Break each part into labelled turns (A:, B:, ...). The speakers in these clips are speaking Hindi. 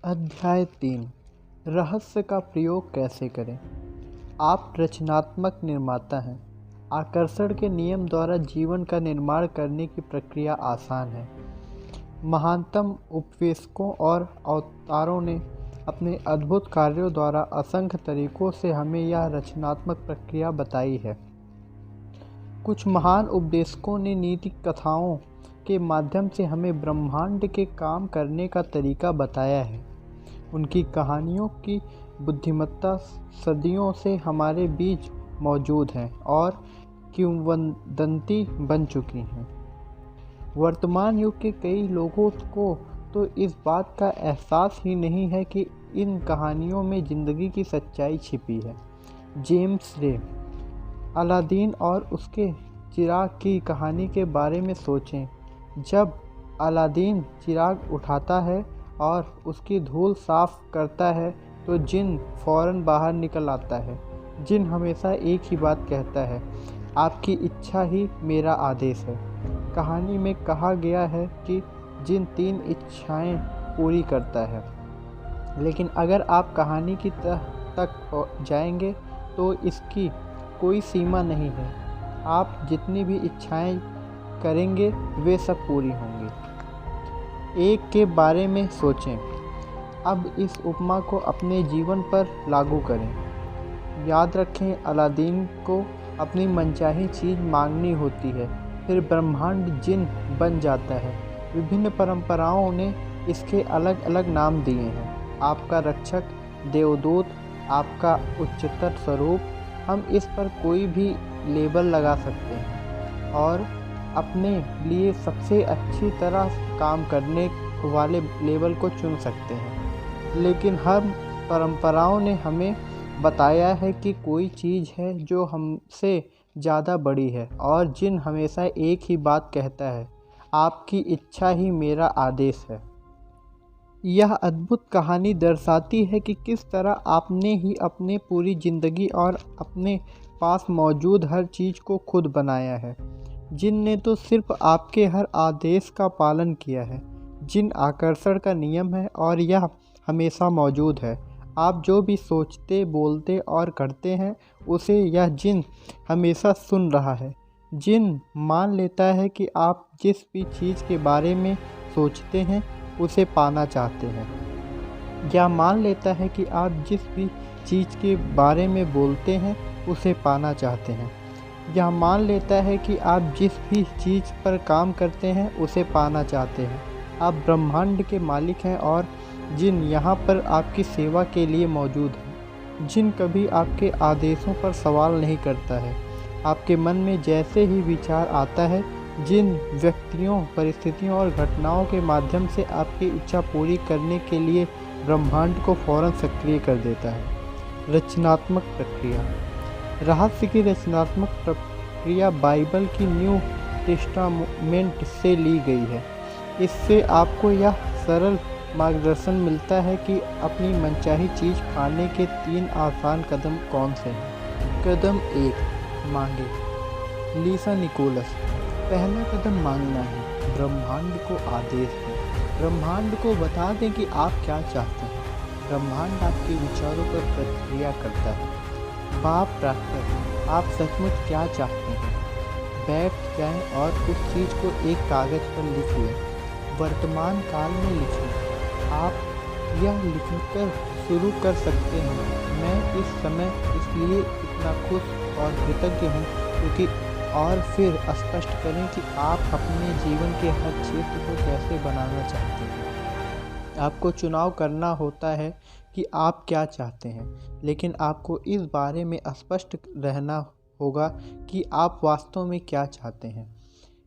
A: अध्याय 3 रहस्य का प्रयोग कैसे करें। आप रचनात्मक निर्माता हैं। आकर्षण के नियम द्वारा जीवन का निर्माण करने की प्रक्रिया आसान है। महानतम उपवेशकों और अवतारों ने अपने अद्भुत कार्यों द्वारा असंख्य तरीकों से हमें यह रचनात्मक प्रक्रिया बताई है। कुछ महान उपदेशकों ने नीति कथाओं के माध्यम से हमें ब्रह्मांड के काम करने का तरीका बताया है। उनकी कहानियों की बुद्धिमत्ता सदियों से हमारे बीच मौजूद है और किंवदंती बन चुकी हैं। वर्तमान युग के कई लोगों को तो इस बात का एहसास ही नहीं है कि इन कहानियों में ज़िंदगी की सच्चाई छिपी है। जेम्स रे अलादीन और उसके चिराग की कहानी के बारे में सोचें। जब अलादीन चिराग उठाता है और उसकी धूल साफ करता है तो जिन फौरन बाहर निकल आता है। जिन हमेशा एक ही बात कहता है, आपकी इच्छा ही मेरा आदेश है। कहानी में कहा गया है कि जिन 3 इच्छाएं पूरी करता है, लेकिन अगर आप कहानी की तह तक जाएंगे तो इसकी कोई सीमा नहीं है। आप जितनी भी इच्छाएं करेंगे वे सब पूरी होंगी। एक के बारे में सोचें। अब इस उपमा को अपने जीवन पर लागू करें। याद रखें, अलादीन को अपनी मनचाही चीज़ मांगनी होती है, फिर ब्रह्मांड जिन बन जाता है। विभिन्न परंपराओं ने इसके अलग अलग नाम दिए हैं। आपका रक्षक, देवदूत, आपका उच्चतर स्वरूप। हम इस पर कोई भी लेबल लगा सकते हैं और अपने लिए सबसे अच्छी तरह काम करने वाले लेबल को चुन सकते हैं। लेकिन हम परंपराओं ने हमें बताया है कि कोई चीज़ है जो हमसे ज़्यादा बड़ी है और जिन हमेशा एक ही बात कहता है, आपकी इच्छा ही मेरा आदेश है। यह अद्भुत कहानी दर्शाती है कि किस तरह आपने ही अपने पूरी ज़िंदगी और अपने पास मौजूद हर चीज़ को खुद बनाया है। जिन ने तो सिर्फ आपके हर आदेश का पालन किया है। जिन आकर्षण का नियम है और यह हमेशा मौजूद है। आप जो भी सोचते, बोलते और करते हैं उसे यह जिन हमेशा सुन रहा है। जिन मान लेता है कि आप जिस भी चीज़ के बारे में सोचते हैं उसे पाना चाहते हैं। यह मान लेता है कि आप जिस भी चीज़ के बारे में बोलते हैं उसे पाना चाहते हैं। यह मान लेता है कि आप जिस भी चीज़ पर काम करते हैं उसे पाना चाहते हैं। आप ब्रह्मांड के मालिक हैं और जिन यहाँ पर आपकी सेवा के लिए मौजूद है। जिन कभी आपके आदेशों पर सवाल नहीं करता है। आपके मन में जैसे ही विचार आता है, जिन व्यक्तियों, परिस्थितियों और घटनाओं के माध्यम से आपकी इच्छा पूरी करने के लिए ब्रह्मांड को फौरन सक्रिय कर देता है। रचनात्मक प्रक्रिया। रहस्य की रचनात्मक प्रक्रिया बाइबल की न्यू टेस्टामेंट से ली गई है। इससे आपको यह सरल मार्गदर्शन मिलता है कि अपनी मनचाही चीज़ पाने के 3 आसान कदम कौन से हैं। कदम 1, मांगे। लीसा निकोलस। पहला कदम मांगना है। ब्रह्मांड को आदेश दें। ब्रह्मांड को बता दें कि आप क्या चाहते हैं। ब्रह्मांड आपके विचारों पर प्रतिक्रिया करता है। बाप प्रार्थना, आप सचमुच क्या चाहते हैं। बैठ जाएं और उस चीज़ को एक कागज़ पर लिख लें। वर्तमान काल में लिखें। आप यह लिखकर शुरू कर सकते हैं, मैं इस समय इसलिए इतना खुश और कृतज्ञ हूँ क्योंकि, और फिर स्पष्ट करें कि आप अपने जीवन के हर क्षेत्र को कैसे बनाना चाहते हैं। आपको चुनाव करना होता है कि आप क्या चाहते हैं, लेकिन आपको इस बारे में स्पष्ट रहना होगा कि आप वास्तव में क्या चाहते हैं।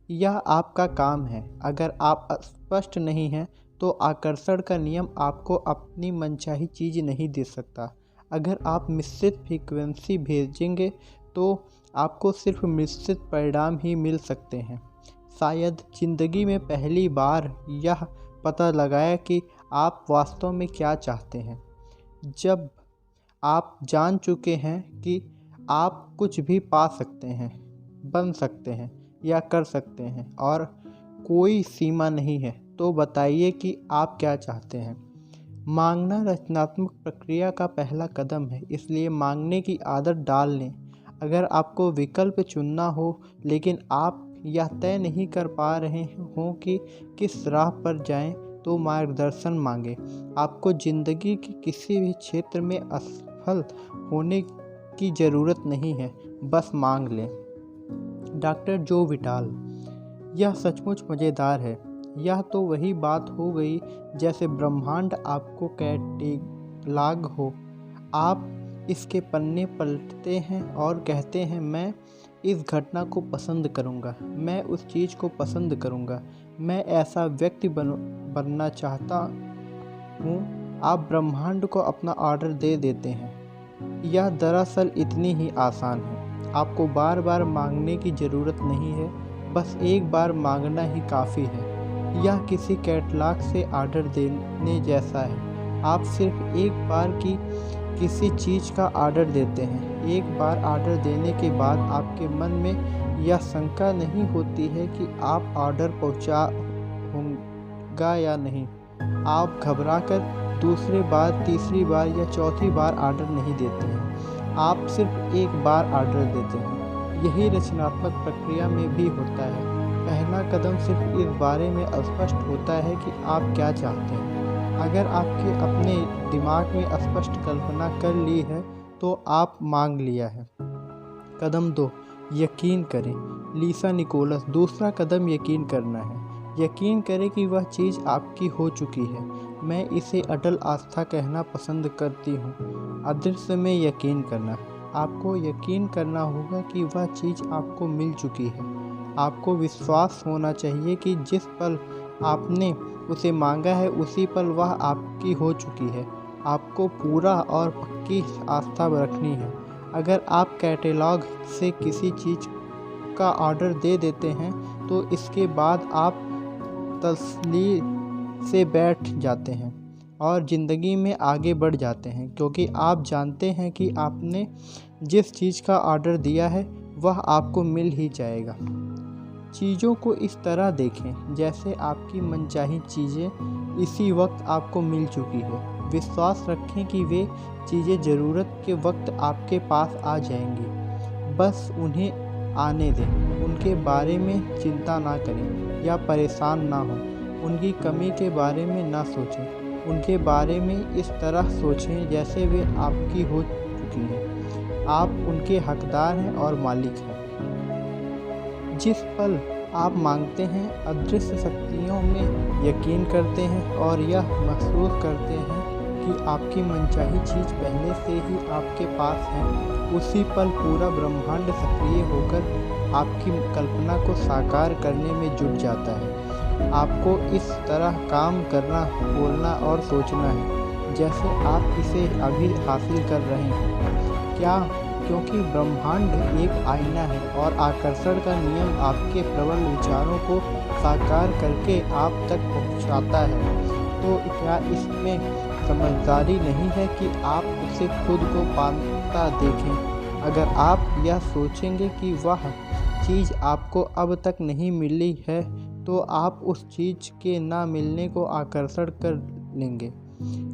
A: यह आपका काम है। अगर आप स्पष्ट नहीं हैं तो आकर्षण का नियम आपको अपनी मनचाही चीज़ नहीं दे सकता। अगर आप मिश्रित फ्रीक्वेंसी भेजेंगे तो आपको सिर्फ मिश्रित परिणाम ही मिल सकते हैं। शायद ज़िंदगी में पहली बार यह पता लगाया कि आप वास्तव में क्या चाहते हैं, जब आप जान चुके हैं कि आप कुछ भी पा सकते हैं, बन सकते हैं या कर सकते हैं और कोई सीमा नहीं है, तो बताइए कि आप क्या चाहते हैं। मांगना रचनात्मक प्रक्रिया का पहला कदम है, इसलिए मांगने की आदत डाल लें। अगर आपको विकल्प चुनना हो लेकिन आप यह तय नहीं कर पा रहे हों कि किस राह पर जाएं, तो मार्गदर्शन मांगें। आपको ज़िंदगी के किसी भी क्षेत्र में असफल होने की ज़रूरत नहीं है, बस मांग लें। डॉक्टर जो विटाल। यह सचमुच मज़ेदार है। यह तो वही बात हो गई जैसे ब्रह्मांड आपको कैटलॉग हो। आप इसके पन्ने पलटते हैं और कहते हैं, मैं इस घटना को पसंद करूंगा, मैं उस चीज़ को पसंद करूंगा, मैं ऐसा व्यक्ति बनना चाहता हूँ। आप ब्रह्मांड को अपना ऑर्डर दे देते हैं। यह दरअसल इतनी ही आसान है। आपको बार बार मांगने की ज़रूरत नहीं है, बस एक बार मांगना ही काफ़ी है। यह किसी कैटलॉग से ऑर्डर देने जैसा है। आप सिर्फ एक बार की किसी चीज़ का ऑर्डर देते हैं। एक बार ऑर्डर देने के बाद आपके मन में यह शंका नहीं होती है कि आप ऑर्डर पहुंचा होगा या नहीं। आप घबराकर दूसरी बार, तीसरी बार या चौथी बार ऑर्डर नहीं देते हैं। आप सिर्फ एक बार ऑर्डर देते हैं। यही रचनात्मक प्रक्रिया में भी होता है। पहला कदम सिर्फ इस बारे में स्पष्ट होता है कि आप क्या चाहते हैं। अगर आपके अपने दिमाग में स्पष्ट कल्पना कर ली है तो आप मांग लिया है। कदम 2, यकीन करें। लीसा निकोलस। दूसरा कदम यकीन करना है। यकीन करें कि वह चीज़ आपकी हो चुकी है। मैं इसे अटल आस्था कहना पसंद करती हूँ। अदृश्य में यकीन करना। आपको यकीन करना होगा कि वह चीज़ आपको मिल चुकी है। आपको विश्वास होना चाहिए कि जिस पल आपने उसे मांगा है उसी पल वह आपकी हो चुकी है। आपको पूरा और पक्की आस्था रखनी है। अगर आप कैटलॉग से किसी चीज़ का ऑर्डर दे देते हैं तो इसके बाद आप तसल्ली से बैठ जाते हैं और ज़िंदगी में आगे बढ़ जाते हैं, क्योंकि आप जानते हैं कि आपने जिस चीज़ का ऑर्डर दिया है वह आपको मिल ही जाएगा। चीज़ों को इस तरह देखें जैसे आपकी मनचाही चीज़ें इसी वक्त आपको मिल चुकी है। विश्वास रखें कि वे चीज़ें ज़रूरत के वक्त आपके पास आ जाएंगी। बस उन्हें आने दें। उनके बारे में चिंता ना करें या परेशान ना हों। उनकी कमी के बारे में ना सोचें। उनके बारे में इस तरह सोचें जैसे वे आपकी हो चुकी हैं। आप उनके हकदार हैं और मालिक हैं। जिस पल आप मांगते हैं, अदृश्य शक्तियों में यकीन करते हैं और यह महसूस करते हैं कि आपकी मनचाही चीज़ पहले से ही आपके पास है, उसी पल पूरा ब्रह्मांड सक्रिय होकर आपकी कल्पना को साकार करने में जुट जाता है। आपको इस तरह काम करना, बोलना और सोचना है जैसे आप इसे अभी हासिल कर रहे हैं। क्या? क्योंकि ब्रह्मांड एक आईना है और आकर्षण का नियम आपके प्रबल विचारों को साकार करके आप तक पहुंचाता है। तो क्या इसमें समझदारी नहीं है कि आप उसे खुद को पाता देखें? अगर आप यह सोचेंगे कि वह चीज़ आपको अब तक नहीं मिली है तो आप उस चीज़ के ना मिलने को आकर्षण कर लेंगे।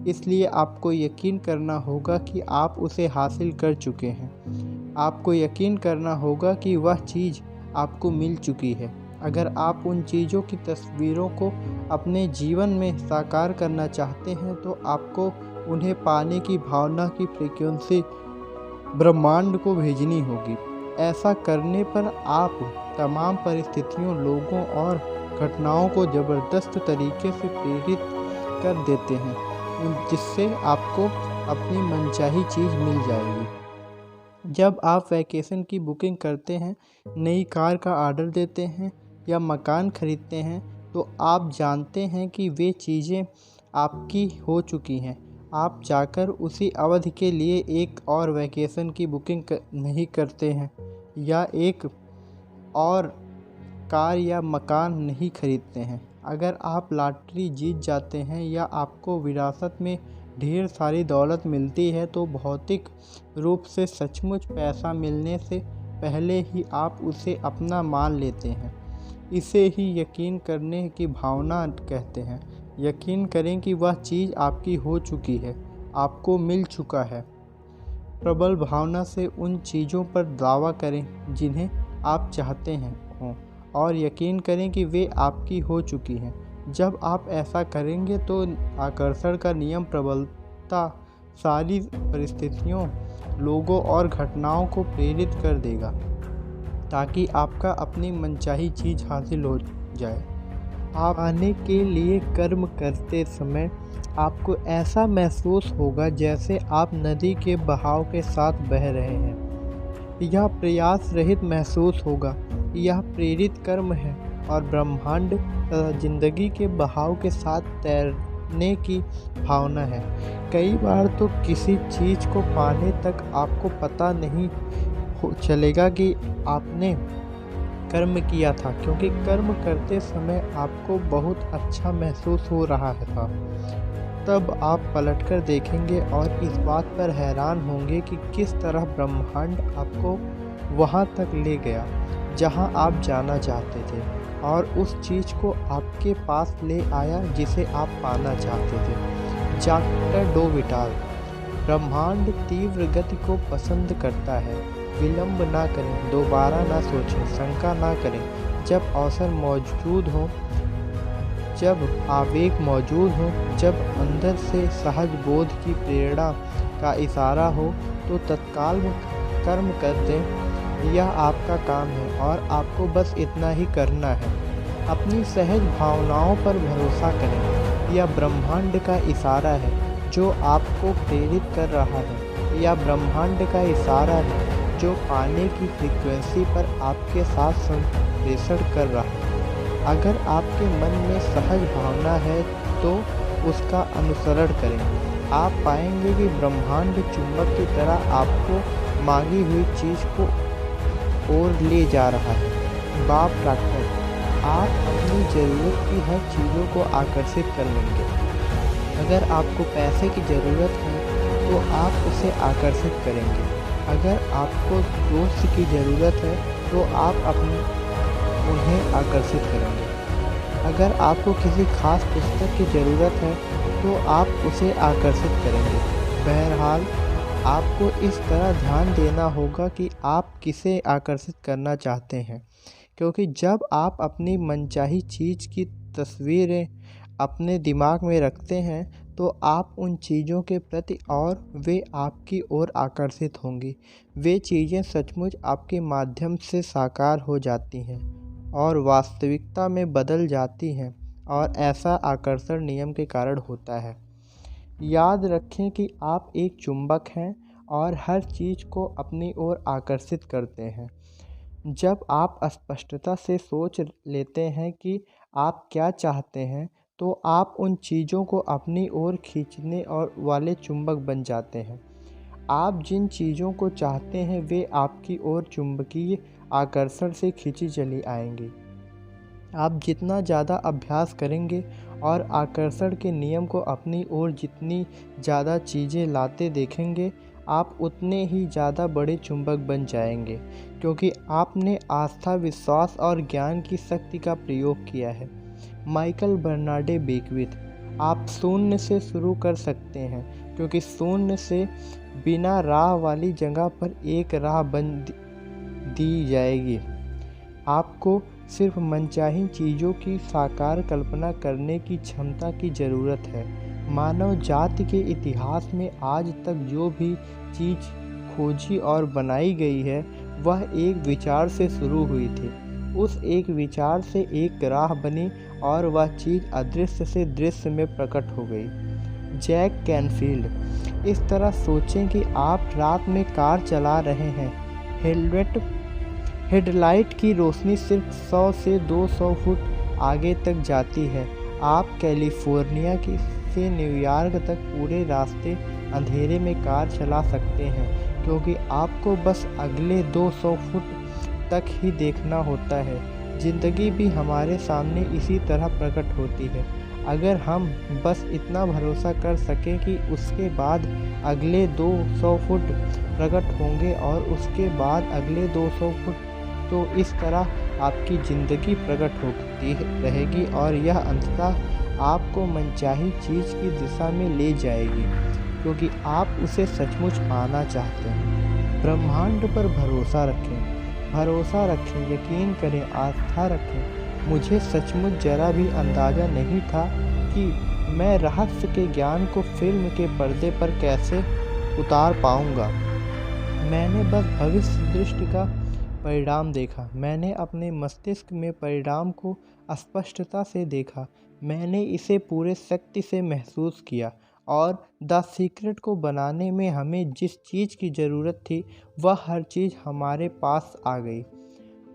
A: इसलिए आपको यकीन करना होगा कि आप उसे हासिल कर चुके हैं। आपको यकीन करना होगा कि वह चीज़ आपको मिल चुकी है। अगर आप उन चीज़ों की तस्वीरों को अपने जीवन में साकार करना चाहते हैं तो आपको उन्हें पाने की भावना की फ्रीक्वेंसी ब्रह्मांड को भेजनी होगी। ऐसा करने पर आप तमाम परिस्थितियों, लोगों और घटनाओं को ज़बरदस्त तरीके से प्रेरित कर देते हैं, जिससे आपको अपनी मनचाही चीज़ मिल जाएगी। जब आप वैकेशन की बुकिंग करते हैं, नई कार का ऑर्डर देते हैं या मकान खरीदते हैं तो आप जानते हैं कि वे चीज़ें आपकी हो चुकी हैं। आप जाकर उसी अवधि के लिए एक और वैकेशन की बुकिंग नहीं करते हैं या एक और कार या मकान नहीं खरीदते हैं। अगर आप लॉटरी जीत जाते हैं या आपको विरासत में ढेर सारी दौलत मिलती है तो भौतिक रूप से सचमुच पैसा मिलने से पहले ही आप उसे अपना मान लेते हैं। इसे ही यकीन करने की भावना कहते हैं। यकीन करें कि वह चीज़ आपकी हो चुकी है, आपको मिल चुका है। प्रबल भावना से उन चीज़ों पर दावा करें जिन्हें आप चाहते हैं हों, और यकीन करें कि वे आपकी हो चुकी हैं। जब आप ऐसा करेंगे तो आकर्षण का नियम प्रबलता सारी परिस्थितियों, लोगों और घटनाओं को प्रेरित कर देगा ताकि आपका अपनी मनचाही चीज़ हासिल हो जाए। आप आने के लिए कर्म करते समय आपको ऐसा महसूस होगा जैसे आप नदी के बहाव के साथ बह रहे हैं। यह प्रयास रहित महसूस होगा। यह प्रेरित कर्म है और ब्रह्मांड तथा जिंदगी के बहाव के साथ तैरने की भावना है। कई बार तो किसी चीज़ को पाने तक आपको पता नहीं चलेगा कि आपने कर्म किया था, क्योंकि कर्म करते समय आपको बहुत अच्छा महसूस हो रहा था। तब आप पलटकर देखेंगे और इस बात पर हैरान होंगे कि किस तरह ब्रह्मांड आपको वहां तक ले गया जहां आप जाना चाहते थे, और उस चीज़ को आपके पास ले आया जिसे आप पाना चाहते थे। Doctor Joe Vitale. ब्रह्मांड तीव्र गति को पसंद करता है। विलंब ना करें, दोबारा ना सोचें, शंका ना करें। जब अवसर मौजूद हो, जब आवेग मौजूद हो, जब अंदर से सहज बोध की प्रेरणा का इशारा हो, तो तत्काल कर्म कर दें। यह आपका काम है और आपको बस इतना ही करना है। अपनी सहज भावनाओं पर भरोसा करें। यह ब्रह्मांड का इशारा है जो आपको प्रेरित कर रहा है। यह ब्रह्मांड का इशारा है जो पाने की फ्रीक्वेंसी पर आपके साथ संप्रेषण कर रहा है। अगर आपके मन में सहज भावना है तो उसका अनुसरण करें। आप पाएंगे कि ब्रह्मांड चुंबक की तरह आपको मांगी हुई चीज़ को ओर ले जा रहा है। बाप डॉक्टर, आप अपनी ज़रूरत की हर चीज़ों को आकर्षित कर लेंगे। अगर आपको पैसे की ज़रूरत है तो आप उसे आकर्षित करेंगे। अगर आपको दोस्त की ज़रूरत है तो आप उन्हें आकर्षित करेंगे। अगर आपको किसी खास पुस्तक की ज़रूरत है तो आप उसे आकर्षित करेंगे। बहरहाल, आपको इस तरह ध्यान देना होगा कि आप किसे आकर्षित करना चाहते हैं, क्योंकि जब आप अपनी मनचाही चीज़ की तस्वीरें अपने दिमाग में रखते हैं तो आप उन चीज़ों के प्रति और वे आपकी ओर आकर्षित होंगी। वे चीज़ें सचमुच आपके माध्यम से साकार हो जाती हैं और वास्तविकता में बदल जाती हैं, और ऐसा आकर्षण नियम के कारण होता है। याद रखें कि आप एक चुंबक हैं और हर चीज़ को अपनी ओर आकर्षित करते हैं। जब आप स्पष्टता से सोच लेते हैं कि आप क्या चाहते हैं, तो आप उन चीज़ों को अपनी ओर खींचने और वाले चुंबक बन जाते हैं। आप जिन चीज़ों को चाहते हैं वे आपकी ओर चुंबकीय आकर्षण से खींची चली आएंगी। आप जितना ज़्यादा अभ्यास करेंगे और आकर्षण के नियम को अपनी ओर जितनी ज़्यादा चीज़ें लाते देखेंगे, आप उतने ही ज़्यादा बड़े चुंबक बन जाएंगे, क्योंकि आपने आस्था, विश्वास और ज्ञान की शक्ति का प्रयोग किया है। Michael Bernard Beckwith. आप शून्य से शुरू कर सकते हैं, क्योंकि शून्य से बिना राह वाली जगह पर एक राह बन दी जाएगी। आपको सिर्फ मनचाही चीज़ों की साकार कल्पना करने की क्षमता की ज़रूरत है। मानव जाति के इतिहास में आज तक जो भी चीज़ खोजी और बनाई गई है वह एक विचार से शुरू हुई थी। उस एक विचार से एक राह बनी और वह चीज़ अदृश्य से दृश्य में प्रकट हो गई। Jack Canfield. इस तरह सोचें कि आप रात में कार चला रहे हैं। हेडलाइट की रोशनी सिर्फ 100 से 200 फुट आगे तक जाती है। आप कैलिफोर्निया से न्यूयॉर्क तक पूरे रास्ते अंधेरे में कार चला सकते हैं, क्योंकि आपको बस अगले 200 फुट तक ही देखना होता है। ज़िंदगी भी हमारे सामने इसी तरह प्रकट होती है। अगर हम बस इतना भरोसा कर सकें कि उसके बाद अगले 200 फुट प्रकट होंगे और उसके बाद अगले 200 फुट, तो इस तरह आपकी ज़िंदगी प्रकट होती रहेगी और यह अंततः आपको मनचाही चीज़ की दिशा में ले जाएगी, क्योंकि आप उसे सचमुच पाना चाहते हैं। ब्रह्मांड पर भरोसा रखें, यकीन करें, आस्था रखें। मुझे सचमुच ज़रा भी अंदाज़ा नहीं था कि मैं रहस्य के ज्ञान को फिल्म के पर्दे पर कैसे उतार पाऊंगा। मैंने बस भविष्य दृष्टि का परिणाम देखा। मैंने अपने मस्तिष्क में परिणाम को स्पष्टता से देखा। मैंने इसे पूरे शक्ति से महसूस किया और द सीक्रेट को बनाने में हमें जिस चीज़ की ज़रूरत थी वह हर चीज़ हमारे पास आ गई।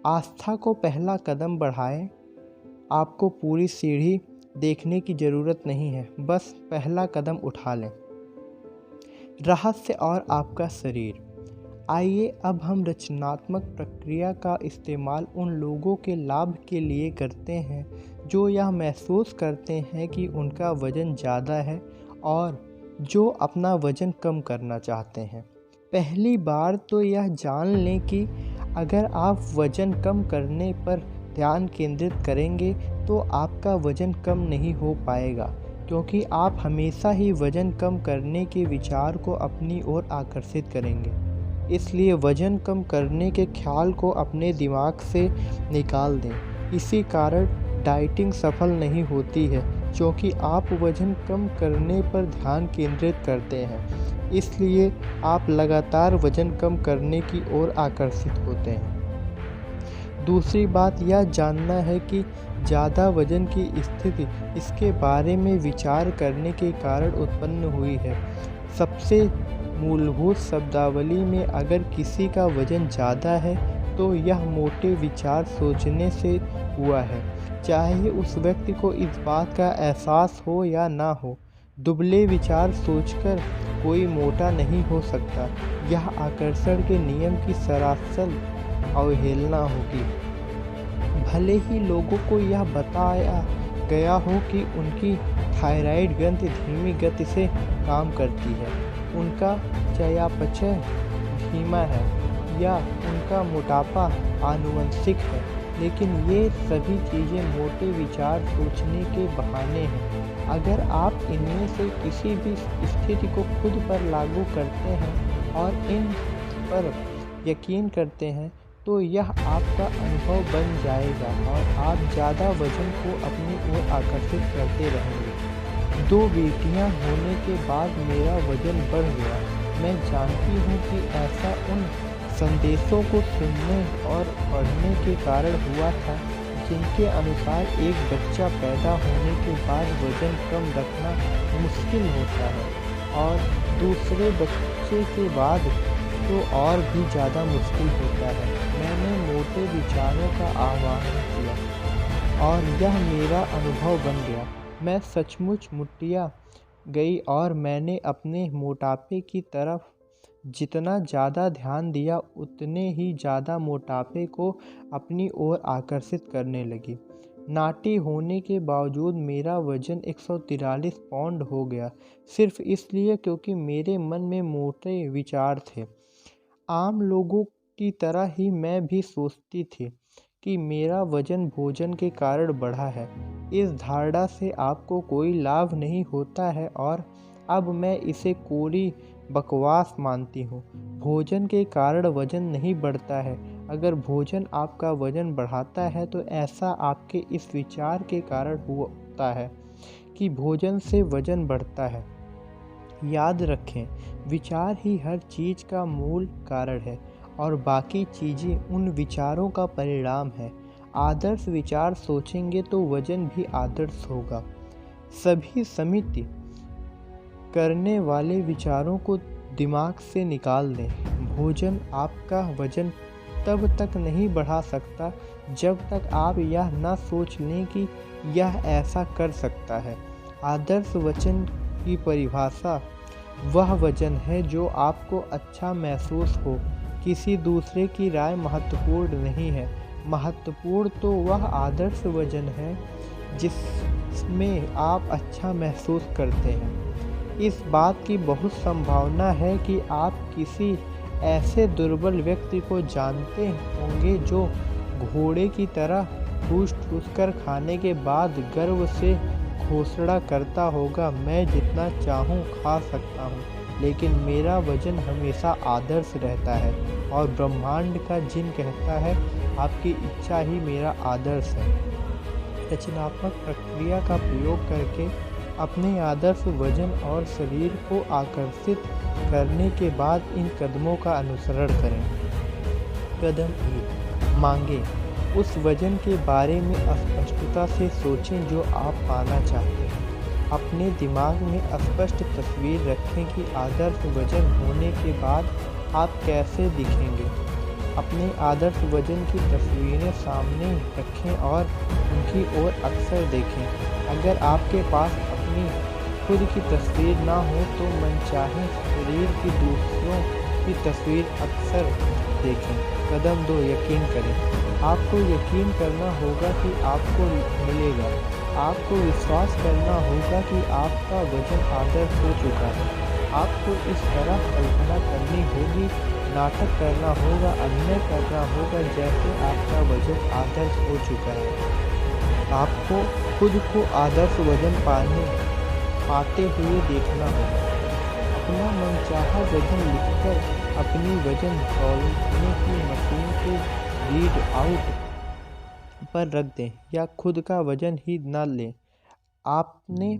A: आस्था को पहला कदम बढ़ाएं। आपको पूरी सीढ़ी देखने की ज़रूरत नहीं है, बस पहला कदम उठा लें। रहस्य और आपका शरीर। आइए अब हम रचनात्मक प्रक्रिया का इस्तेमाल उन लोगों के लाभ के लिए करते हैं जो यह महसूस करते हैं कि उनका वज़न ज़्यादा है और जो अपना वज़न कम करना चाहते हैं। पहली बार तो यह जान लें कि अगर आप वज़न कम करने पर ध्यान केंद्रित करेंगे तो आपका वज़न कम नहीं हो पाएगा, क्योंकि आप हमेशा ही वज़न कम करने के विचार को अपनी ओर आकर्षित करेंगे। इसलिए वज़न कम करने के ख्याल को अपने दिमाग से निकाल दें। इसी कारण डाइटिंग सफल नहीं होती है, क्योंकि आप वज़न कम करने पर ध्यान केंद्रित करते हैं। इसलिए आप लगातार वज़न कम करने की ओर आकर्षित होते हैं। दूसरी बात यह जानना है कि ज़्यादा वज़न की स्थिति इसके बारे में विचार करने के कारण उत्पन्न हुई है। सबसे मूलभूत शब्दावली में अगर किसी का वज़न ज़्यादा है तो यह मोटे विचार सोचने से हुआ है, चाहे उस व्यक्ति को इस बात का एहसास हो या ना हो। दुबले विचार सोचकर कोई मोटा नहीं हो सकता। यह आकर्षण के नियम की सरासर अवहेलना होगी। भले ही लोगों को यह बताया गया हो कि उनकी थायराइड ग्रंथि धीमी गति से काम करती है, उनका चयापचय धीमा है या उनका मोटापा आनुवंशिक है, लेकिन ये सभी चीज़ें मोटे विचार सोचने के बहाने हैं। अगर आप इनमें से किसी भी स्थिति को खुद पर लागू करते हैं और इन पर यकीन करते हैं तो यह आपका अनुभव बन जाएगा और आप ज़्यादा वज़न को अपनी ओर आकर्षित करते रहेंगे। 2 बेटियां होने के बाद मेरा वज़न बढ़ गया। मैं जानती हूँ कि ऐसा उन संदेशों को सुनने और पढ़ने के कारण हुआ था जिनके अनुसार एक बच्चा पैदा होने के बाद वज़न कम रखना मुश्किल होता है और दूसरे बच्चे के बाद तो और भी ज़्यादा मुश्किल होता है। मैंने मोटे विचारों का आह्वान किया और यह मेरा अनुभव बन गया। मैं सचमुच मुटिया गई और मैंने अपने मोटापे की तरफ जितना ज़्यादा ध्यान दिया उतने ही ज़्यादा मोटापे को अपनी ओर आकर्षित करने लगी। नाटी होने के बावजूद मेरा वज़न 143 पाउंड हो गया, सिर्फ इसलिए क्योंकि मेरे मन में मोटे विचार थे। आम लोगों की तरह ही मैं भी सोचती थी कि मेरा वज़न भोजन के कारण बढ़ा है। इस धारणा से आपको कोई लाभ नहीं होता है और अब मैं इसे कोरी बकवास मानती हूँ। भोजन के कारण वज़न नहीं बढ़ता है। अगर भोजन आपका वज़न बढ़ाता है तो ऐसा आपके इस विचार के कारण होता है कि भोजन से वज़न बढ़ता है। याद रखें, विचार ही हर चीज़ का मूल कारण है और बाकी चीज़ें उन विचारों का परिणाम है। आदर्श विचार सोचेंगे तो वज़न भी आदर्श होगा। सभी समिति करने वाले विचारों को दिमाग से निकाल दें। भोजन आपका वज़न तब तक नहीं बढ़ा सकता जब तक आप यह न सोच लें कि यह ऐसा कर सकता है। आदर्श वज़न की परिभाषा वह वज़न है जो आपको अच्छा महसूस हो। किसी दूसरे की राय महत्वपूर्ण नहीं है। महत्वपूर्ण तो वह आदर्श वज़न है जिसमें आप अच्छा महसूस करते हैं। इस बात की बहुत संभावना है कि आप किसी ऐसे दुर्बल व्यक्ति को जानते होंगे जो घोड़े की तरह ठूस कर खाने के बाद गर्व से घोषणा करता होगा, मैं जितना चाहूँ खा सकता हूँ, लेकिन मेरा वजन हमेशा आदर्श रहता है। और ब्रह्मांड का जिन कहता है, आपकी इच्छा ही मेरा आदर्श है। रचनात्मक प्रक्रिया का प्रयोग करके अपने आदर्श वजन और शरीर को आकर्षित करने के बाद इन कदमों का अनुसरण करें। कदम 1, मांगे। उस वजन के बारे में स्पष्टता से सोचें जो आप पाना चाहते हैं। अपने दिमाग में स्पष्ट तस्वीर रखें कि आदर्श वजन होने के बाद आप कैसे दिखेंगे। अपने आदर्श वजन की तस्वीरें सामने रखें और उनकी ओर अक्सर देखें। अगर आपके पास अपनी खुद की तस्वीर ना हो तो मनचाहे शरीर की दूसरों की तस्वीर अक्सर देखें। कदम 2, यकीन करें। आपको यकीन करना होगा कि आपको मिलेगा। आपको विश्वास करना होगा कि आपका वजन आदर्श हो चुका है। आपको इस तरह कल्पना करनी होगी, नाटक करना होगा, अभिनय करना होगा जैसे आपका वजन आदर्श हो चुका है। आपको खुद को आदर्श वजन पाते हुए देखना होगा। अपना मनचाहा वजन लिखकर अपनी वजन तौलने की मशीन के रीड आउट पर रख दें या खुद का वजन ही न लें। आपने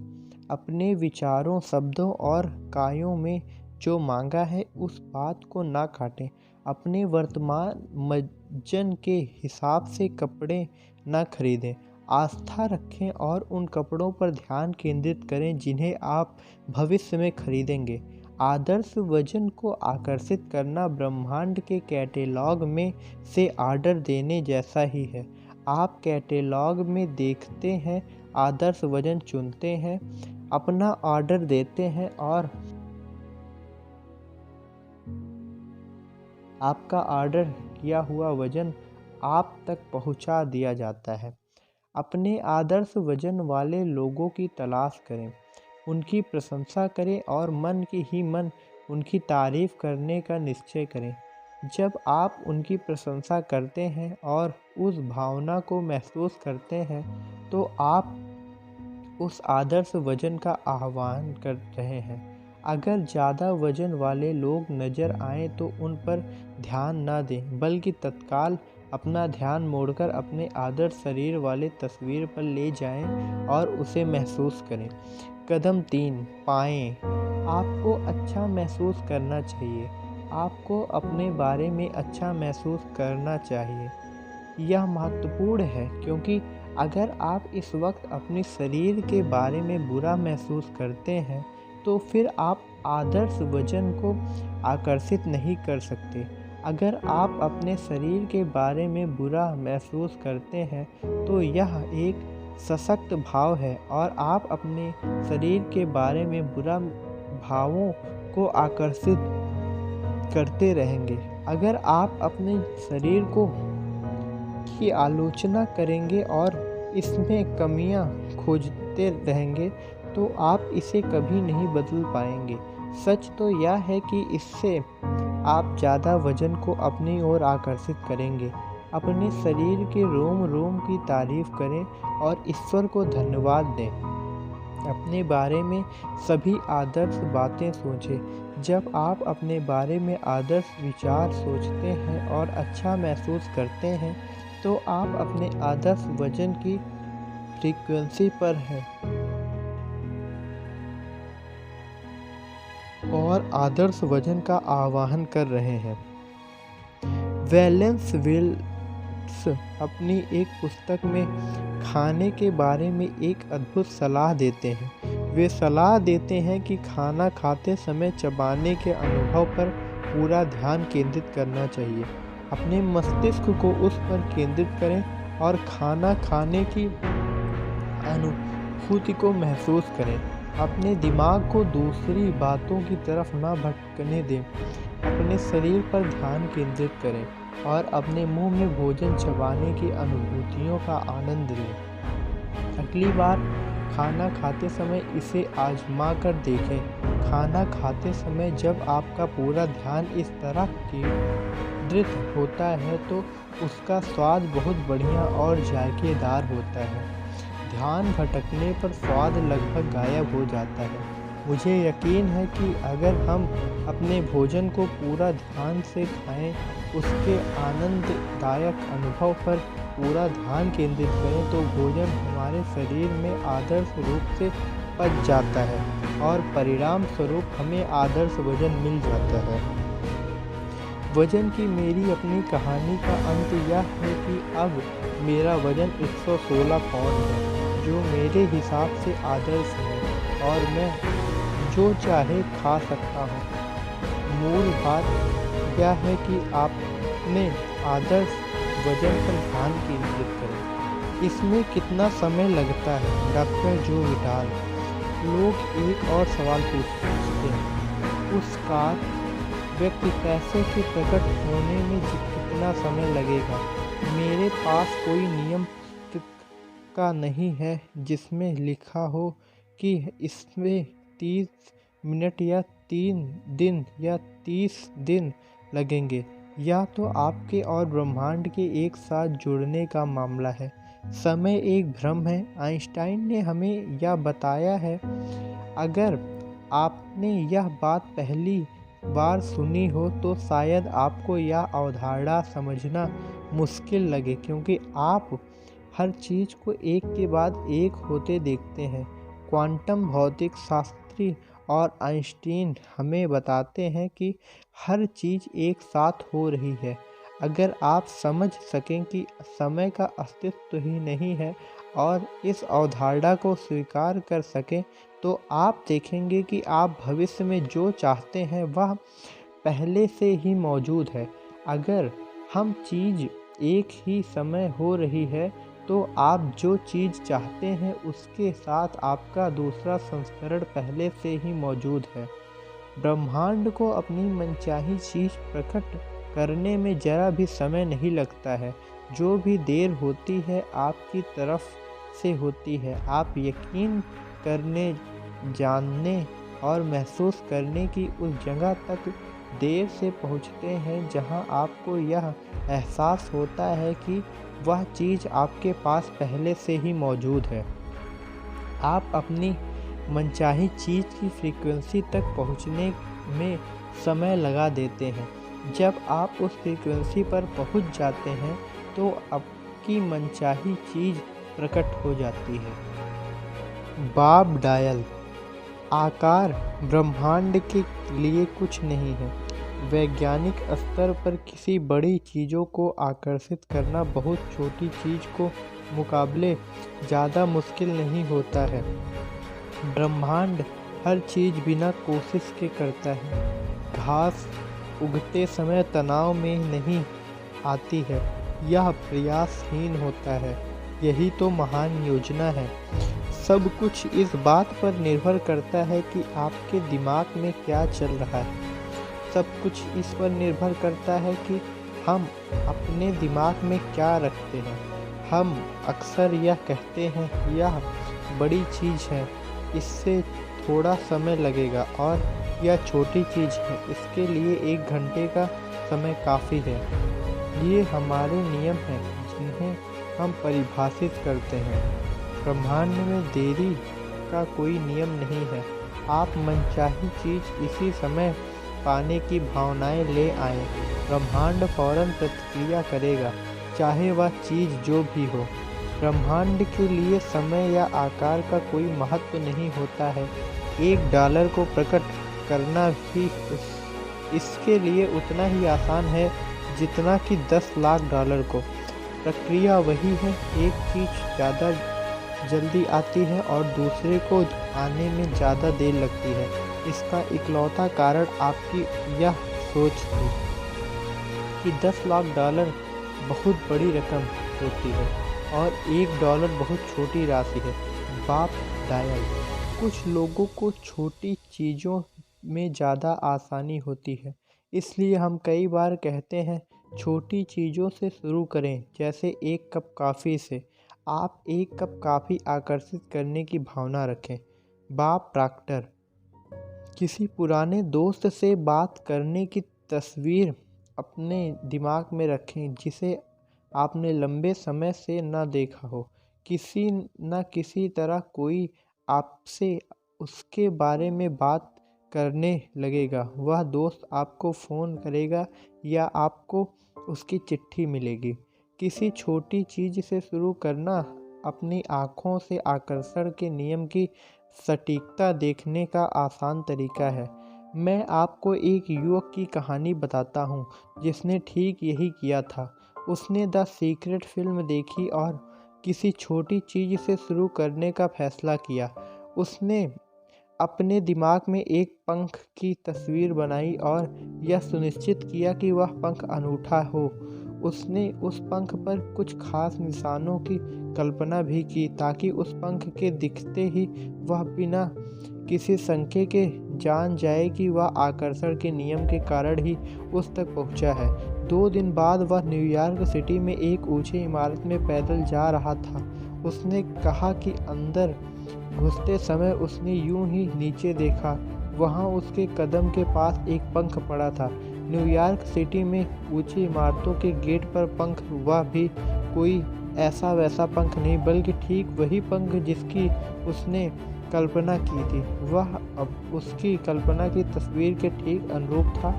A: अपने विचारों, शब्दों और कायों में जो मांगा है उस बात को ना काटें। अपने वर्तमान वजन के हिसाब से कपड़े न खरीदें। आस्था रखें और उन कपड़ों पर ध्यान केंद्रित करें जिन्हें आप भविष्य में खरीदेंगे। आदर्श वजन को आकर्षित करना ब्रह्मांड के कैटेलॉग में से ऑर्डर देने जैसा ही है। आप कैटेलॉग में देखते हैं, आदर्श वजन चुनते हैं, अपना ऑर्डर देते हैं और आपका ऑर्डर किया हुआ वजन आप तक पहुंचा दिया जाता है। अपने आदर्श वजन वाले लोगों की तलाश करें, उनकी प्रशंसा करें और मन की ही मन उनकी तारीफ करने का निश्चय करें। जब आप उनकी प्रशंसा करते हैं और उस भावना को महसूस करते हैं तो आप उस आदर्श वजन का आह्वान कर रहे हैं। अगर ज़्यादा वजन वाले लोग नज़र आएं तो उन पर ध्यान ना दें, बल्कि तत्काल अपना ध्यान मोड़कर अपने आदर्श शरीर वाले तस्वीर पर ले जाएं और उसे महसूस करें। कदम 3, पाएं। आपको अच्छा महसूस करना चाहिए। आपको अपने बारे में अच्छा महसूस करना चाहिए। यह महत्वपूर्ण है क्योंकि अगर आप इस वक्त अपने शरीर के बारे में बुरा महसूस करते हैं तो फिर आप आदर्श वजन को आकर्षित नहीं कर सकते। अगर आप अपने शरीर के बारे में बुरा महसूस करते हैं तो यह एक सशक्त भाव है और आप अपने शरीर के बारे में बुरा भावों को आकर्षित करते रहेंगे। अगर आप अपने शरीर की आलोचना करेंगे और इसमें कमियां खोजते रहेंगे तो आप इसे कभी नहीं बदल पाएंगे। सच तो यह है कि इससे आप ज़्यादा वजन को अपनी ओर आकर्षित करेंगे। अपने शरीर के रोम रोम की तारीफ करें और ईश्वर को धन्यवाद दें। अपने बारे में सभी आदर्श बातें सोचें। जब आप अपने बारे में आदर्श विचार सोचते हैं और अच्छा महसूस करते हैं तो आप अपने आदर्श वजन की फ्रीक्वेंसी पर हैं और आदर्श वजन का आह्वान कर रहे हैं। वैलेंस विल्स अपनी एक पुस्तक में खाने के बारे में एक अद्भुत सलाह देते हैं। वे सलाह देते हैं कि खाना खाते समय चबाने के अनुभव पर पूरा ध्यान केंद्रित करना चाहिए। अपने मस्तिष्क को उस पर केंद्रित करें और खाना खाने की अनुभूति को महसूस करें। अपने दिमाग को दूसरी बातों की तरफ ना भटकने दें। अपने शरीर पर ध्यान केंद्रित करें और अपने मुंह में भोजन चबाने की अनुभूतियों का आनंद लें। अगली बार खाना खाते समय इसे आजमा कर देखें। खाना खाते समय जब आपका पूरा ध्यान इस तरह केंद्रित होता है तो उसका स्वाद बहुत बढ़िया और जायकेदार होता है। ध्यान भटकने पर स्वाद लगभग गायब हो जाता है। मुझे यकीन है कि अगर हम अपने भोजन को पूरा ध्यान से खाएं, उसके आनंददायक अनुभव पर पूरा ध्यान केंद्रित करें, तो भोजन हमारे शरीर में आदर्श रूप से पच जाता है और परिणाम स्वरूप हमें आदर्श वजन मिल जाता है। वजन की मेरी अपनी कहानी का अंत यह है कि अब मेरा वजन 116 पाउंड है, जो मेरे हिसाब से आदर्श है और मैं जो चाहे खा सकता हूँ। मूल बात यह है कि आप अपने आदर्श वजन पर ध्यान केंद्रित करें। इसमें कितना समय लगता है? डॉक्टर जो विटाल। लोग एक और सवाल पूछते हैं, उस कार व्यक्ति पैसे के प्रकट होने में कितना समय लगेगा? मेरे पास कोई नियम पुस्तक का नहीं है जिसमें लिखा हो कि इसमें 30 मिनट या 3 दिन या 30 दिन लगेंगे। या तो आपके और ब्रह्मांड के एक साथ जुड़ने का मामला है। समय एक भ्रम है। आइंस्टाइन ने हमें यह बताया है। अगर आपने यह बात पहली बार सुनी हो तो शायद आपको यह अवधारणा समझना मुश्किल लगे, क्योंकि आप हर चीज़ को एक के बाद एक होते देखते हैं। क्वांटम भौतिक शास्त्री और आइंस्टीन हमें बताते हैं कि हर चीज़ एक साथ हो रही है। अगर आप समझ सकें कि समय का अस्तित्व ही नहीं है और इस अवधारणा को स्वीकार कर सकें, तो आप देखेंगे कि आप भविष्य में जो चाहते हैं वह पहले से ही मौजूद है। अगर हम चीज़ एक ही समय हो रही है, तो आप जो चीज़ चाहते हैं उसके साथ आपका दूसरा संस्करण पहले से ही मौजूद है। ब्रह्मांड को अपनी मनचाही चीज़ प्रकट करने में जरा भी समय नहीं लगता है। जो भी देर होती है आपकी तरफ से होती है। आप यकीन करने, जानने और महसूस करने की उस जगह तक देर से पहुंचते हैं जहां आपको यह एहसास होता है कि वह चीज़ आपके पास पहले से ही मौजूद है। आप अपनी मनचाही चीज़ की फ्रीक्वेंसी तक पहुंचने में समय लगा देते हैं। जब आप उस फ्रीक्वेंसी पर पहुंच जाते हैं तो आपकी मनचाही चीज़ प्रकट हो जाती है। Bob dial. आकार ब्रह्मांड के लिए कुछ नहीं है। वैज्ञानिक स्तर पर किसी बड़ी चीज़ों को आकर्षित करना बहुत छोटी चीज़ को मुकाबले ज़्यादा मुश्किल नहीं होता है। ब्रह्मांड हर चीज़ बिना कोशिश के करता है। घास उगते समय तनाव में नहीं आती है, यह प्रयासहीन होता है। यही तो महान योजना है। सब कुछ इस बात पर निर्भर करता है कि आपके दिमाग में क्या चल रहा है। सब कुछ इस पर निर्भर करता है कि हम अपने दिमाग में क्या रखते हैं। हम अक्सर यह कहते हैं, यह बड़ी चीज़ है, इससे थोड़ा समय लगेगा, और यह छोटी चीज़ है, इसके लिए 1 घंटे का समय काफ़ी है। ये हमारे नियम हैं जिन्हें हम परिभाषित करते हैं। ब्रह्मांड में देरी का कोई नियम नहीं है। आप मनचाही चीज़ इसी समय पाने की भावनाएं ले आएं। ब्रह्मांड फौरन प्रतिक्रिया करेगा, चाहे वह चीज़ जो भी हो। ब्रह्मांड के लिए समय या आकार का कोई महत्व नहीं होता है। $1 को प्रकट करना भी इसके लिए उतना ही आसान है जितना कि $10 लाख को। प्रक्रिया वही है। एक चीज़ ज़्यादा जल्दी आती है और दूसरे को आने में ज़्यादा देर लगती है। इसका इकलौता कारण आपकी यह सोच थी कि $10 लाख बहुत बड़ी रकम होती है और $1 बहुत छोटी राशि है। Bob dial. कुछ लोगों को छोटी चीज़ों में ज़्यादा आसानी होती है, इसलिए हम कई बार कहते हैं छोटी चीज़ों से शुरू करें, जैसे 1 कप कॉफ़ी से। आप 1 कप कॉफ़ी आकर्षित करने की भावना रखें। Bob Procter. किसी पुराने दोस्त से बात करने की तस्वीर अपने दिमाग में रखें जिसे आपने लंबे समय से न देखा हो। किसी न किसी तरह कोई आपसे उसके बारे में बात करने लगेगा। वह दोस्त आपको फ़ोन करेगा या आपको उसकी चिट्ठी मिलेगी। किसी छोटी चीज़ से शुरू करना अपनी आँखों से आकर्षण के नियम की सटीकता देखने का आसान तरीका है। मैं आपको एक युवक की कहानी बताता हूँ जिसने ठीक यही किया था। उसने द सीक्रेट फ़िल्म देखी और किसी छोटी चीज़ से शुरू करने का फ़ैसला किया। उसने अपने दिमाग में एक पंख की तस्वीर बनाई और यह सुनिश्चित किया कि वह पंख अनूठा हो। उसने उस पंख पर कुछ खास निशानों की कल्पना भी की ताकि उस पंख के दिखते ही वह बिना किसी शंके के जान जाए कि वह आकर्षण के नियम के कारण ही उस तक पहुंचा है। 2 दिन बाद वह न्यूयॉर्क सिटी में एक ऊंची इमारत में पैदल जा रहा था। उसने कहा कि अंदर घुसते समय उसने यूं ही नीचे देखा। वहां उसके कदम के पास एक पंख पड़ा था। न्यूयॉर्क सिटी में ऊंची इमारतों के गेट पर पंख, वह भी कोई ऐसा वैसा पंख नहीं बल्कि ठीक वही पंख जिसकी उसने कल्पना की थी। वह अब उसकी कल्पना की तस्वीर के ठीक अनुरूप था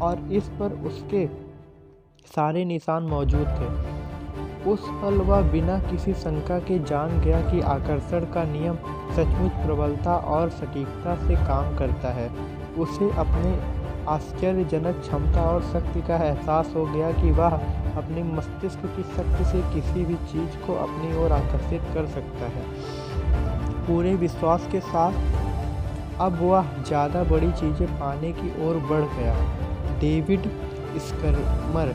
A: और इस पर उसके सारे निशान मौजूद थे। उस पल वह बिना किसी शंका के जान गया कि आकर्षण का नियम सचमुच प्रबलता और सटीकता से काम करता है। उसे अपने आश्चर्यजनक क्षमता और शक्ति का एहसास हो गया कि वह अपने मस्तिष्क की शक्ति से किसी भी चीज़ को अपनी ओर आकर्षित कर सकता है। पूरे विश्वास के साथ अब वह ज़्यादा बड़ी चीज़ें पाने की ओर बढ़ गया। डेविड स्कर्मर: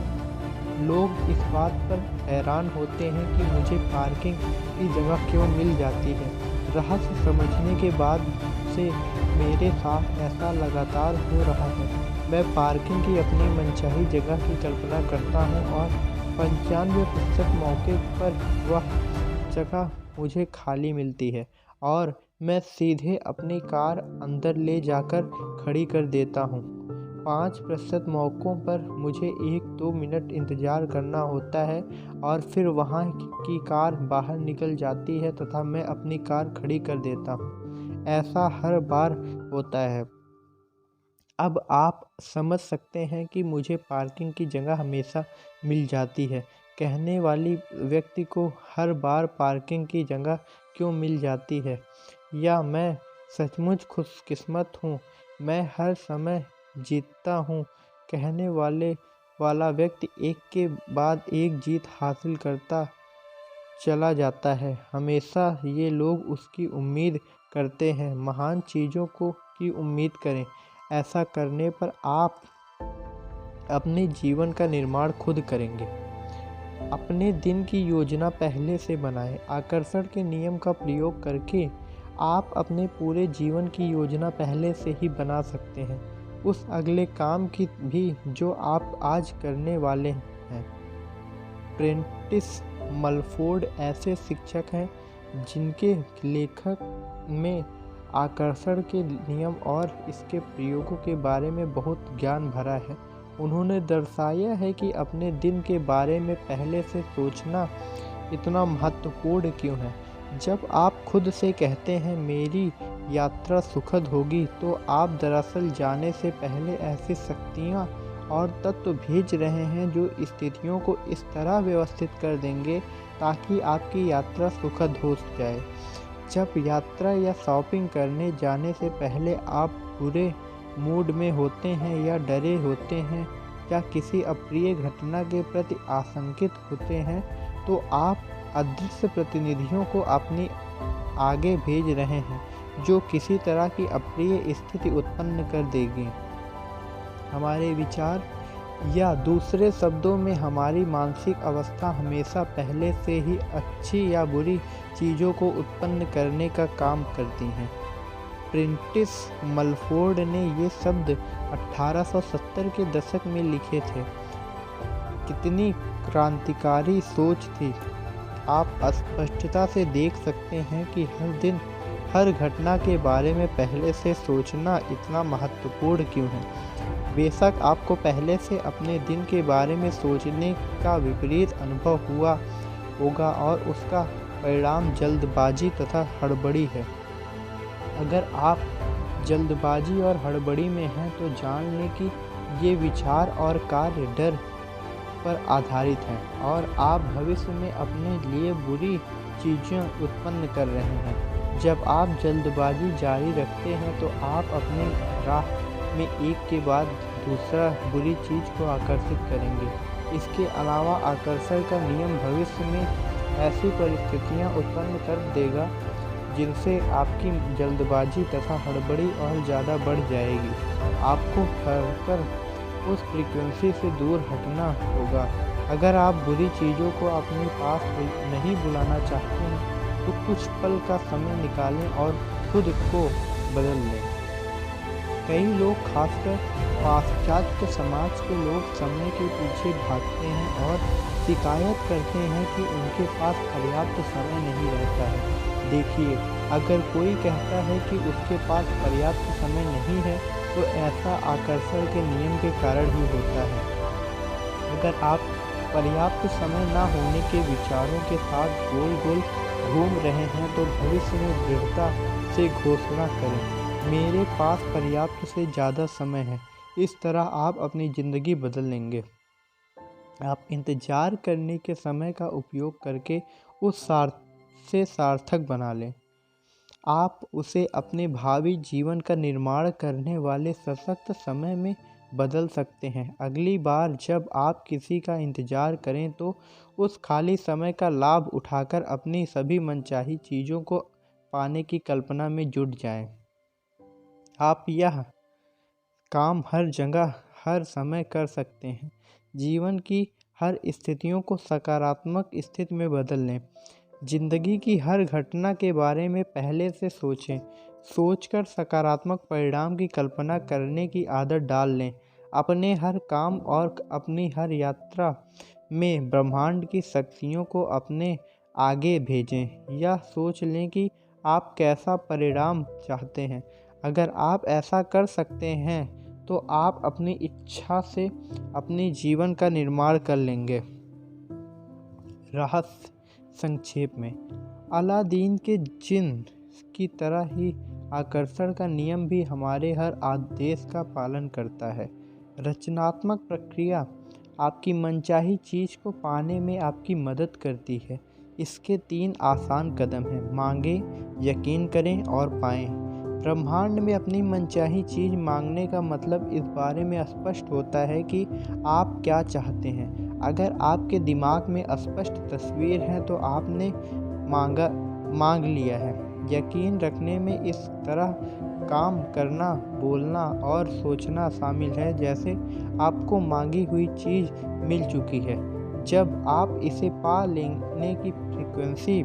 A: लोग इस बात पर हैरान होते हैं कि मुझे पार्किंग की जगह क्यों मिल जाती है। रहस्य समझने के बाद से मेरे साथ ऐसा लगातार हो रहा है। मैं पार्किंग की अपनी मनचाही जगह की कल्पना करता हूँ और 95% मौके पर वह जगह मुझे खाली मिलती है और मैं सीधे अपनी कार अंदर ले जाकर खड़ी कर देता हूँ। 5% मौक़ों पर मुझे 1-2 मिनट इंतज़ार करना होता है और फिर वहाँ की कार बाहर निकल जाती है तथा मैं अपनी कार खड़ी कर देता हूँ। ऐसा हर बार होता है। अब आप समझ सकते हैं कि मुझे पार्किंग की जगह हमेशा मिल जाती है। कहने वाली व्यक्ति को हर बार पार्किंग की जगह क्यों मिल जाती है, या मैं सचमुच खुशकिस्मत हूँ, मैं हर समय जीतता हूँ। कहने वाला व्यक्ति एक के बाद एक जीत हासिल करता चला जाता है। हमेशा ये लोग उसकी उम्मीद करते हैं। महान चीज़ों की उम्मीद करें। ऐसा करने पर आप अपने जीवन का निर्माण खुद करेंगे। अपने दिन की योजना पहले से बनाएं। आकर्षण के नियम का प्रयोग करके आप अपने पूरे जीवन की योजना पहले से ही बना सकते हैं, उस अगले काम की भी जो आप आज करने वाले हैं। प्रेंटिस मलफोर्ड ऐसे शिक्षक हैं जिनके लेखक में आकर्षण के नियम और इसके प्रयोगों के बारे में बहुत ज्ञान भरा है। उन्होंने दर्शाया है कि अपने दिन के बारे में पहले से सोचना इतना महत्वपूर्ण क्यों है। जब आप खुद से कहते हैं मेरी यात्रा सुखद होगी, तो आप दरअसल जाने से पहले ऐसी शक्तियाँ और तत्व भेज रहे हैं जो स्थितियों को इस तरह व्यवस्थित कर देंगे ताकि आपकी यात्रा सुखद हो जाए। जब यात्रा या शॉपिंग करने जाने से पहले आप बुरे मूड में होते हैं या डरे होते हैं या किसी अप्रिय घटना के प्रति आशंकित होते हैं, तो आप अदृश्य प्रतिनिधियों को अपने आगे भेज रहे हैं जो किसी तरह की अप्रिय स्थिति उत्पन्न कर देगी। हमारे विचार, या दूसरे शब्दों में हमारी मानसिक अवस्था, हमेशा पहले से ही अच्छी या बुरी चीज़ों को उत्पन्न करने का काम करती हैं। प्रेंटिस मलफोर्ड ने ये शब्द 1870 के दशक में लिखे थे। कितनी क्रांतिकारी सोच थी। आप स्पष्टता से देख सकते हैं कि हर दिन हर घटना के बारे में पहले से सोचना इतना महत्वपूर्ण क्यों है। बेशक आपको पहले से अपने दिन के बारे में सोचने का विपरीत अनुभव हुआ होगा और उसका परिणाम जल्दबाजी तथा हड़बड़ी है। अगर आप जल्दबाजी और हड़बड़ी में हैं तो जान लें कि ये विचार और कार्य डर पर आधारित हैं और आप भविष्य में अपने लिए बुरी चीज़ें उत्पन्न कर रहे हैं। जब आप जल्दबाजी जारी रखते हैं तो आप अपनी राह में एक के बाद दूसरा बुरी चीज़ को आकर्षित करेंगे। इसके अलावा आकर्षण का नियम भविष्य में ऐसी परिस्थितियां उत्पन्न कर देगा जिनसे आपकी जल्दबाजी तथा हड़बड़ी और ज़्यादा बढ़ जाएगी। आपको कर उस फ्रीक्वेंसी से दूर हटना होगा। अगर आप बुरी चीज़ों को अपने पास नहीं बुलाना चाहते हैं तो कुछ पल का समय निकालें और खुद को बदल लें। कई लोग, खासकर पाश्चात्य समाज के लोग, समय के पीछे भागते हैं और शिकायत करते हैं कि उनके पास पर्याप्त समय नहीं रहता है। देखिए, अगर कोई कहता है कि उसके पास पर्याप्त समय नहीं है तो ऐसा आकर्षण के नियम के कारण ही होता है। अगर आप पर्याप्त समय न होने के विचारों के साथ गोल गोल घूम रहे हैं तो भविष्य में दृढ़ता से घोषणा करें, मेरे पास पर्याप्त से ज़्यादा समय है। इस तरह आप अपनी ज़िंदगी बदल लेंगे। आप इंतज़ार करने के समय का उपयोग करके उस से सार्थक बना लें। आप उसे अपने भावी जीवन का निर्माण करने वाले सशक्त समय में बदल सकते हैं। अगली बार जब आप किसी का इंतज़ार करें तो उस खाली समय का लाभ उठाकर अपनी सभी मनचाही चीज़ों को पाने की कल्पना में जुट जाएं। आप यह काम हर जगह हर समय कर सकते हैं। जीवन की हर स्थितियों को सकारात्मक स्थिति में बदल लें। जिंदगी की हर घटना के बारे में पहले से सोचें। सोचकर सकारात्मक परिणाम की कल्पना करने की आदत डाल लें। अपने हर काम और अपनी हर यात्रा में ब्रह्मांड की शक्तियों को अपने आगे भेजें। यह सोच लें कि आप कैसा परिणाम चाहते हैं। अगर आप ऐसा कर सकते हैं तो आप अपनी इच्छा से अपने जीवन का निर्माण कर लेंगे। रहस्य संक्षेप में, अलादीन के जिन्न की तरह ही आकर्षण का नियम भी हमारे हर आदेश का पालन करता है। रचनात्मक प्रक्रिया आपकी मनचाही चीज़ को पाने में आपकी मदद करती है। इसके 3 आसान कदम हैं: मांगें, यकीन करें और पाएं। ब्रह्मांड में अपनी मनचाही चीज़ मांगने का मतलब इस बारे में स्पष्ट होता है कि आप क्या चाहते हैं। अगर आपके दिमाग में स्पष्ट तस्वीर है तो आपने मांग लिया है। यकीन रखने में इस तरह काम करना, बोलना और सोचना शामिल है जैसे आपको मांगी हुई चीज़ मिल चुकी है। जब आप इसे पा लेने की फ्रीक्वेंसी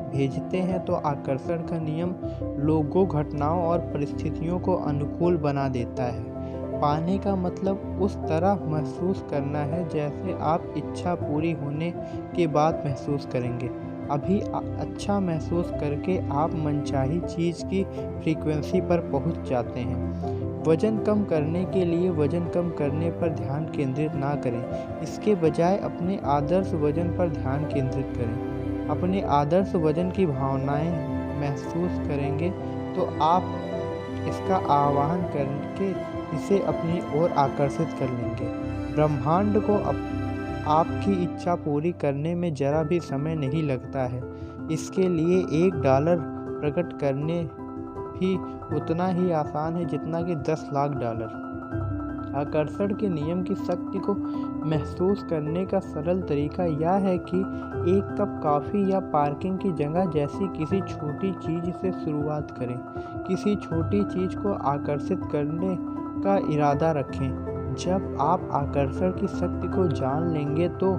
A: भेजते हैं तो आकर्षण का नियम लोगों, घटनाओं और परिस्थितियों को अनुकूल बना देता है। पाने का मतलब उस तरह महसूस करना है जैसे आप इच्छा पूरी होने के बाद महसूस करेंगे। अभी अच्छा महसूस करके आप मनचाही चीज़ की फ्रीक्वेंसी पर पहुंच जाते हैं। वज़न कम करने के लिए वज़न कम करने पर ध्यान केंद्रित ना करें, इसके बजाय अपने आदर्श वज़न पर ध्यान केंद्रित करें। अपने आदर्श वज़न की भावनाएं महसूस करेंगे तो आप इसका आवाहन करके इसे अपनी ओर आकर्षित कर लेंगे। ब्रह्मांड को आपकी इच्छा पूरी करने में जरा भी समय नहीं लगता है। इसके लिए $1 प्रकट करने भी उतना ही आसान है जितना कि $10,00,000। आकर्षण के नियम की शक्ति को महसूस करने का सरल तरीका यह है कि 1 कप कॉफ़ी या पार्किंग की जगह जैसी किसी छोटी चीज़ से शुरुआत करें। किसी छोटी चीज़ को आकर्षित करने का इरादा रखें। जब आप आकर्षण की शक्ति को जान लेंगे तो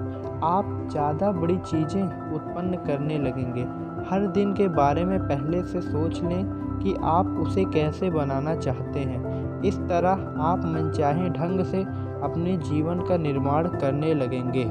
A: आप ज़्यादा बड़ी चीज़ें उत्पन्न करने लगेंगे। हर दिन के बारे में पहले से सोच लें कि आप उसे कैसे बनाना चाहते हैं। इस तरह आप मनचाहे ढंग से अपने जीवन का निर्माण करने लगेंगे।